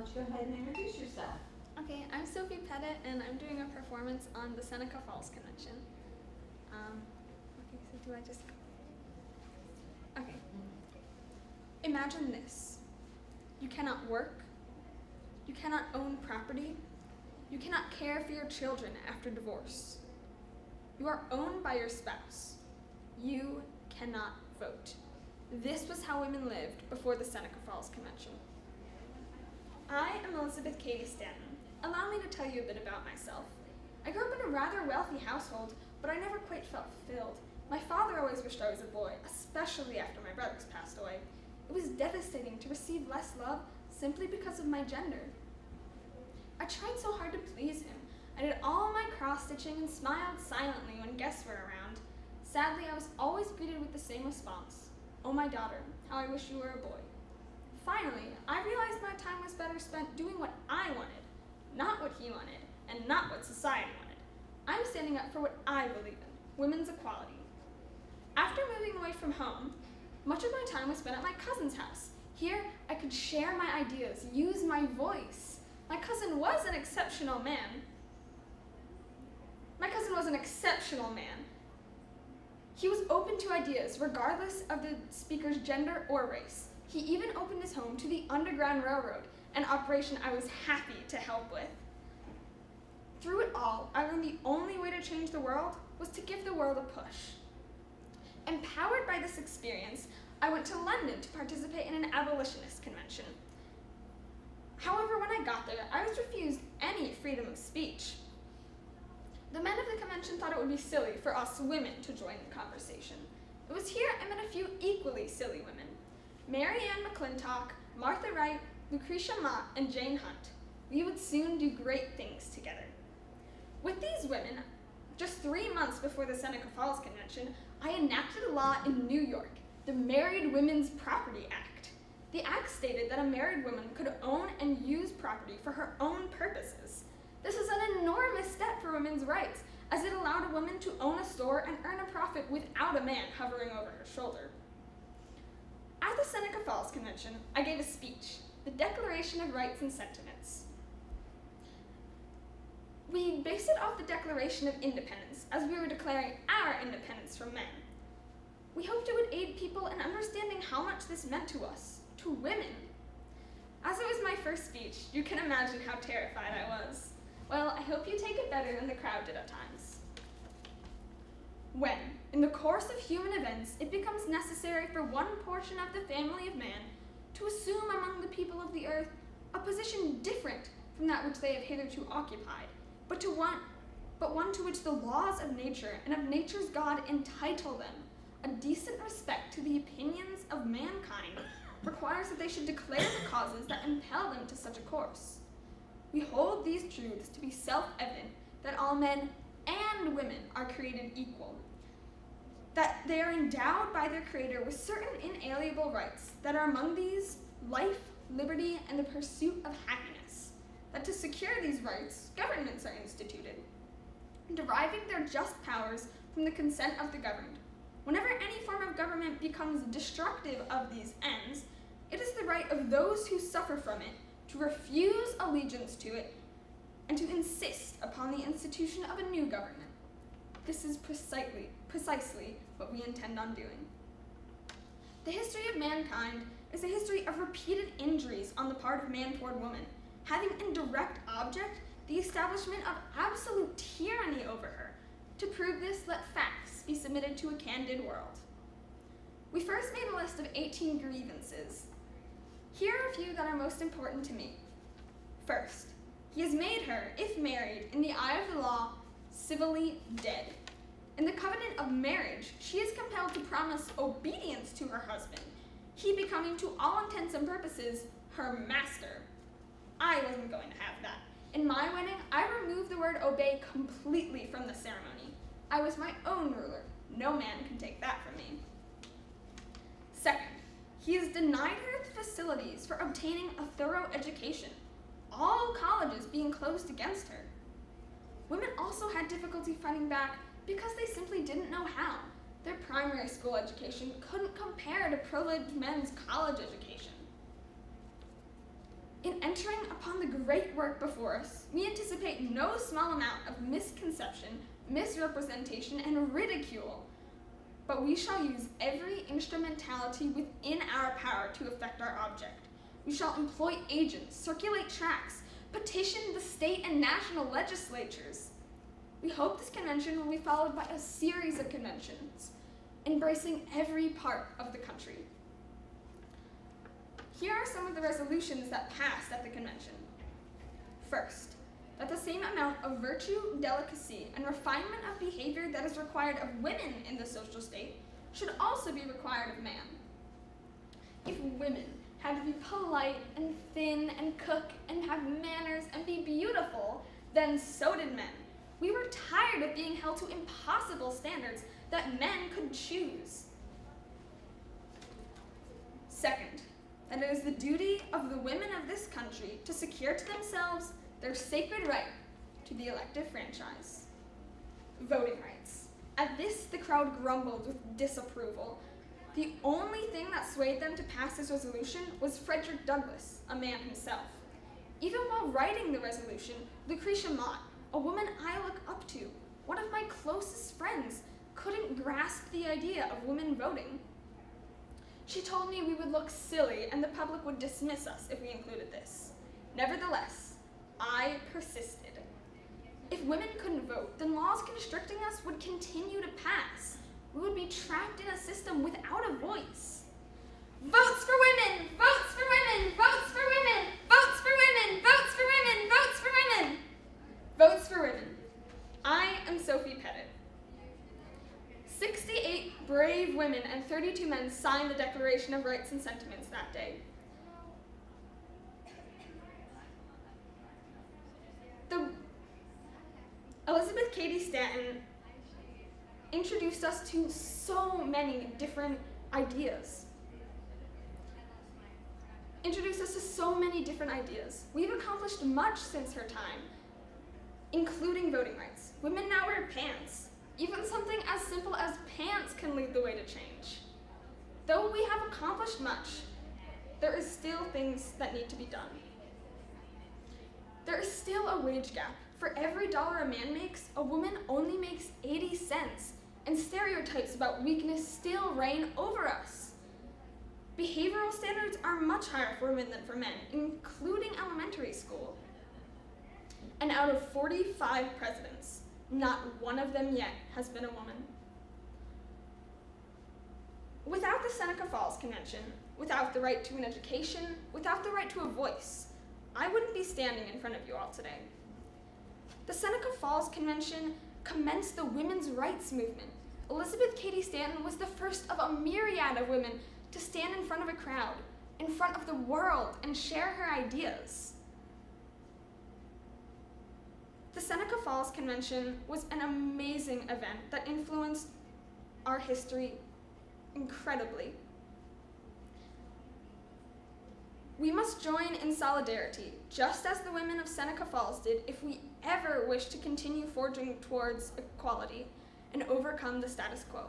don't you go ahead and introduce yourself? Okay, I'm Sophie Pettit, and I'm doing a performance on the Seneca Falls Convention. Okay, so do I just... Okay. Imagine this. You cannot work. You cannot own property. You cannot care for your children after divorce. You are owned by your spouse. You cannot vote. This was how women lived before the Seneca Falls Convention. I am Elizabeth Katie Stanton. Allow me to tell you a bit about myself. I grew up in a rather wealthy household, but I never quite felt fulfilled. My father always wished I was a boy, especially after my brothers passed away. It was devastating to receive less love simply because of my gender. I tried so hard to please him. I did all my cross-stitching and smiled silently when guests were around. Sadly, I was always greeted with the same response. "Oh, my daughter, how I wish you were a boy." Finally, I realized my time was better spent doing what I wanted, not what he wanted, and not what society wanted. I'm standing up for what I believe in, women's equality. After moving away from home, much of my time was spent at my cousin's house. Here, I could share my ideas, use my voice. My cousin was an exceptional man. He was open to ideas, regardless of the speaker's gender or race. He even opened his home to the Underground Railroad, an operation I was happy to help with. Through it all, I learned the only way to change the world was to give the world a push. Empowered by this experience, I went to London to participate in an abolitionist convention. However, when I got there, I was refused any freedom of speech. The men of the convention thought it would be silly for us women to join the conversation. It was here I met a few equally silly women: Mary Ann McClintock, Martha Wright, Lucretia Mott, and Jane Hunt. We would soon do great things together. With these women, just 3 months before the Seneca Falls Convention, I enacted a law in New York, the Married Women's Property Act. The act stated that a married woman could own and use property for her own purposes. This is an enormous step for women's rights, as it allowed a woman to own a store and earn a profit without a man hovering over her shoulder. At the Seneca Falls Convention, I gave a speech, the Declaration of Rights and Sentiments. We based it off the Declaration of Independence, as we were declaring our independence from men. We hoped it would aid people in understanding how much this meant to us, to women. As it was my first speech, you can imagine how terrified I was. Well, I hope you take it better than the crowd did at times. When, in the course of human events, it becomes necessary for one portion of the family of man to assume among the people of the earth a position different from that which they have hitherto occupied, but one to which the laws of nature and of nature's God entitle them, a decent respect to the opinions of mankind requires that they should declare the causes that impel them to such a course. We hold these truths to be self-evident, that all men and women are created equal, that they are endowed by their Creator with certain inalienable rights, that are among these life, liberty, and the pursuit of happiness, that to secure these rights, governments are instituted, deriving their just powers from the consent of the governed. Whenever any form of government becomes destructive of these ends, it is the right of those who suffer from it to refuse allegiance to it and to insist upon the institution of a new government. This is precisely what we intend on doing. The history of mankind is a history of repeated injuries on the part of man toward woman, having in direct object the establishment of absolute tyranny over her. To prove this, let facts be submitted to a candid world. We first made a list of 18 grievances. Here are a few that are most important to me. First, he has made her, if married, in the eye of the law, civilly dead. In the covenant of marriage, she is compelled to promise obedience to her husband, he becoming to all intents and purposes her master. I wasn't going to have that. In my wedding, I removed the word obey completely from the ceremony. I was my own ruler. No man can take that from me. Second, he has denied her the facilities for obtaining a thorough education, all colleges being closed against her. Women also had difficulty fighting back because they simply didn't know how. Their primary school education couldn't compare to privileged men's college education. In entering upon the great work before us, we anticipate no small amount of misconception, misrepresentation, and ridicule, but we shall use every instrumentality within our power to effect our object. We shall employ agents, circulate tracts, petition the state and national legislatures. We hope this convention will be followed by a series of conventions, embracing every part of the country. Here are some of the resolutions that passed at the convention. First, that the same amount of virtue, delicacy, and refinement of behavior that is required of women in the social state should also be required of man. If women had to be polite and thin and cook and have manners and be beautiful, then so did men. We were tired of being held to impossible standards that men could choose. Second, that it is the duty of the women of this country to secure to themselves their sacred right to the elective franchise. Voting rights. At this, the crowd grumbled with disapproval. The only thing that swayed them to pass this resolution was Frederick Douglass, a man himself. Even while writing the resolution, Lucretia Mott, a woman I look up to, one of my closest friends, couldn't grasp the idea of women voting. She told me we would look silly and the public would dismiss us if we included this. Nevertheless, I persisted. If women couldn't vote, then laws constricting us would continue to pass. We would be trapped in a system without a voice. Votes for women! Votes for women! Votes for women! Votes for women! Votes for women! Votes for women! Votes for women. I am Sophie Pettit. 68 brave women and 32 men signed the Declaration of Rights and Sentiments that day. Elizabeth Cady Stanton introduced us to so many different ideas. We've accomplished much since her time, including voting rights. Women now wear pants. Even something as simple as pants can lead the way to change. Though we have accomplished much, there is still things that need to be done. There is still a wage gap. For every dollar a man makes, a woman only makes 80 cents, and stereotypes about weakness still reign over us. Behavioral standards are much higher for women than for men, including elementary school. And out of 45 presidents, not one of them yet has been a woman. Without the Seneca Falls Convention, without the right to an education, without the right to a voice, I wouldn't be standing in front of you all today. The Seneca Falls Convention commenced the women's rights movement. Elizabeth Cady Stanton was the first of a myriad of women to stand in front of a crowd, in front of the world, and share her ideas. The Seneca Falls Convention was an amazing event that influenced our history incredibly. We must join in solidarity, just as the women of Seneca Falls did, if we ever wish to continue forging towards equality and overcome the status quo.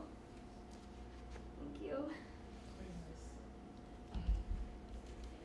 Thank you.